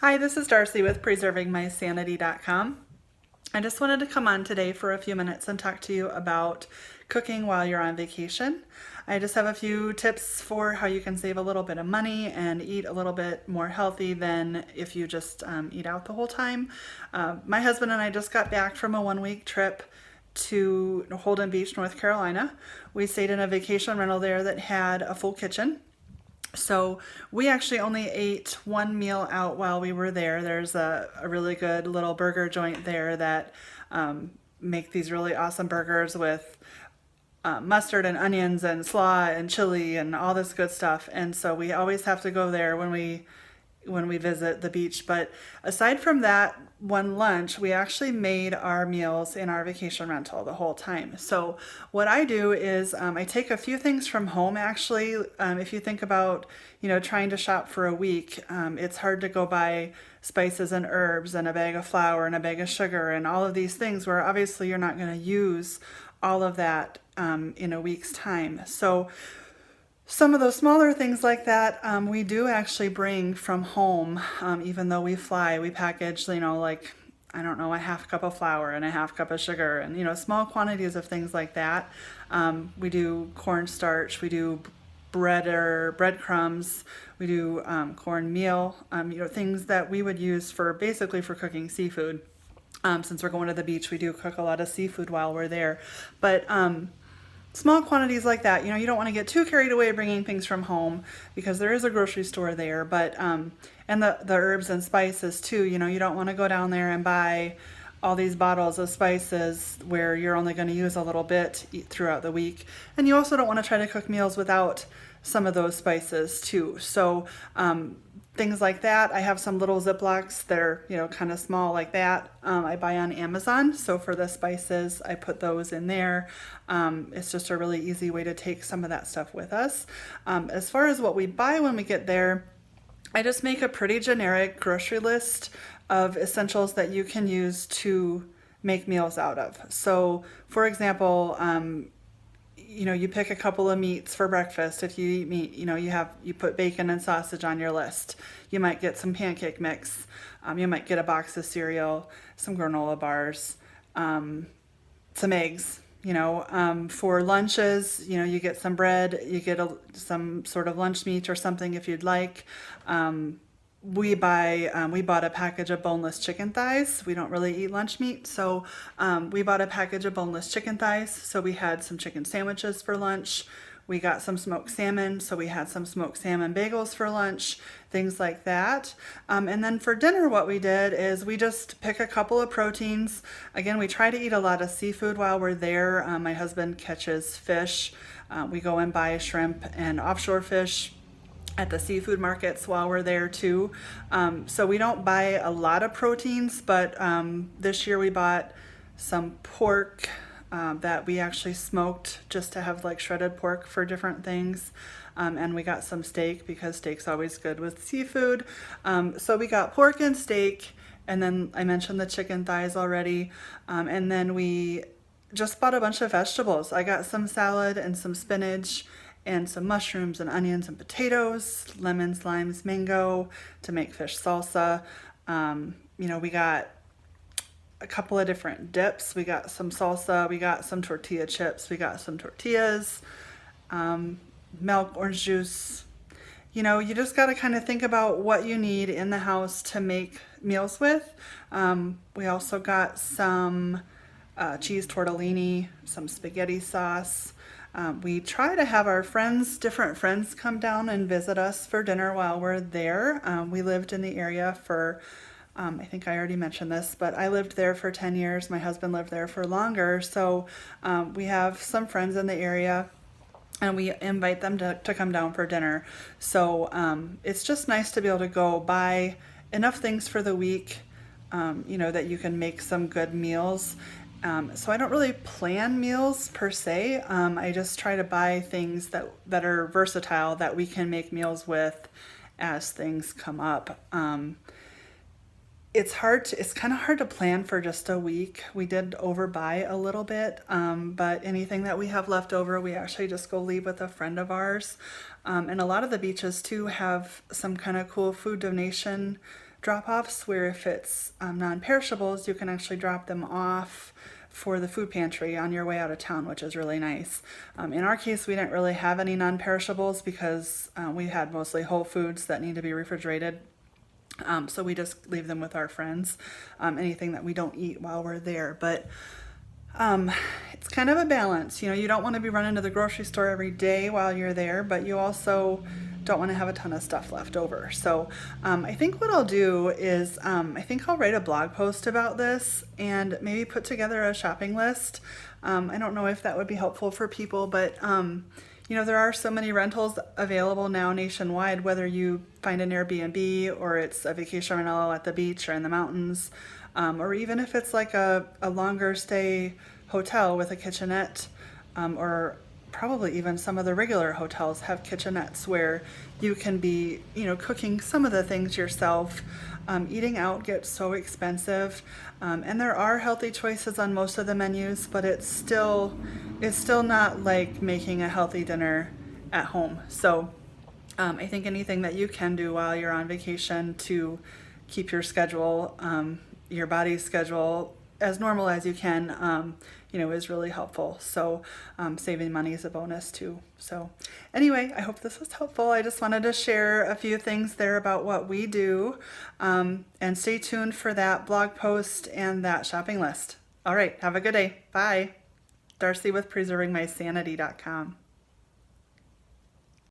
Hi, this is Darcy with PreservingMySanity.com. I just wanted to come on today for a few minutes and talk to you about cooking while you're on vacation. I just have a few tips for how you can save a little bit of money and eat a little bit more healthy than if you just eat out the whole time. My husband and I just got back from a 1 week trip to Holden Beach, North Carolina. We stayed in a vacation rental there that had a full kitchen. So we actually only ate one meal out while we were there. There's a really good little burger joint there that make these really awesome burgers with mustard and onions and slaw and chili and all this good stuff. And so we always have to go there when we visit the beach. But aside from that one lunch, we actually made our meals in our vacation rental the whole time. So what I do is I take a few things from home. Actually, if you think about trying to shop for a week, it's hard to go buy spices and herbs and a bag of flour and a bag of sugar and all of these things where obviously you're not going to use all of that in a week's time. So some of those smaller things like that, we do actually bring from home, even though we fly. We package, like, I don't know, a half cup of flour and a half cup of sugar and, small quantities of things like that. We do cornstarch, we do bread or breadcrumbs, we do cornmeal, things that we would use for basically for cooking seafood. Since we're going to the beach, we do cook a lot of seafood while we're there. But small quantities like that, you don't want to get too carried away bringing things from home because there is a grocery store there. But and the herbs and spices too, you don't want to go down there and buy all these bottles of spices where you're only going to use a little bit throughout the week. And you also don't want to try to cook meals without some of those spices too. So things like that. I have some little Ziplocs that are, kind of small like that. I buy on Amazon. So for the spices, I put those in there. It's just a really easy way to take some of that stuff with us. As far as what we buy when we get there, I just make a pretty generic grocery list of essentials that you can use to make meals out of. So for example, you pick a couple of meats for breakfast. If you eat meat, you put bacon and sausage on your list. You might get some pancake mix. You might get a box of cereal, some granola bars, some eggs. For lunches, you get some bread, you get some sort of lunch meat or something if you'd like. We bought a package of boneless chicken thighs. We don't really eat lunch meat, so we bought a package of boneless chicken thighs. So we had some chicken sandwiches for lunch. We got some smoked salmon, so we had some smoked salmon bagels for lunch, things like that. And then for dinner, what we did is we just pick a couple of proteins. Again, we try to eat a lot of seafood while we're there. My husband catches fish. We go and buy shrimp and offshore fish at the seafood markets while we're there too. So we don't buy a lot of proteins, but this year we bought some pork that we actually smoked just to have like shredded pork for different things. And we got some steak because steak's always good with seafood. So we got pork and steak, and then I mentioned the chicken thighs already. And then we just bought a bunch of vegetables. I got some salad and some spinach and some mushrooms and onions and potatoes, lemons, limes, mango to make fish salsa. We got a couple of different dips. We got some salsa, we got some tortilla chips, we got some tortillas, milk, orange juice. You just got to kind of think about what you need in the house to make meals with. We also got some cheese tortellini, some spaghetti sauce. We try to have our different friends come down and visit us for dinner while we're there. We lived in the area for, I think I already mentioned this, but I lived there for 10 years. My husband lived there for longer. So we have some friends in the area and we invite them to come down for dinner. So it's just nice to be able to go buy enough things for the week, that you can make some good meals. So I don't really plan meals per se. I just try to buy things that are versatile that we can make meals with as things come up. It's kind of hard to plan for just a week. We did overbuy a little bit, but anything that we have left over, we actually just go leave with a friend of ours. And a lot of the beaches too have some kind of cool food donation drop-offs where if it's non-perishables, you can actually drop them off for the food pantry on your way out of town, which is really nice. In our case, we didn't really have any non-perishables because we had mostly whole foods that need to be refrigerated. So we just leave them with our friends, anything that we don't eat while we're there. But it's kind of a balance. You know, you don't want to be running to the grocery store every day while you're there, but you also don't want to have a ton of stuff left over. So I think what I'll do is I think I'll write a blog post about this and maybe put together a shopping list. I don't know if that would be helpful for people, but you know, there are so many rentals available now nationwide, whether you find an Airbnb or it's a vacation rental at the beach or in the mountains, or even if it's like a longer stay hotel with a kitchenette, or probably even some of the regular hotels have kitchenettes where you can be, you know, cooking some of the things yourself. Eating out gets so expensive, and there are healthy choices on most of the menus, but it's still not like making a healthy dinner at home. So I think anything that you can do while you're on vacation to keep your schedule, your body's schedule as normal as you can, you know, is really helpful. So saving money is a bonus too. So anyway, I hope this was helpful. I just wanted to share a few things there about what we do, and stay tuned for that blog post and that shopping list. All right, have a good day. Bye. Darcy with PreservingMySanity.com.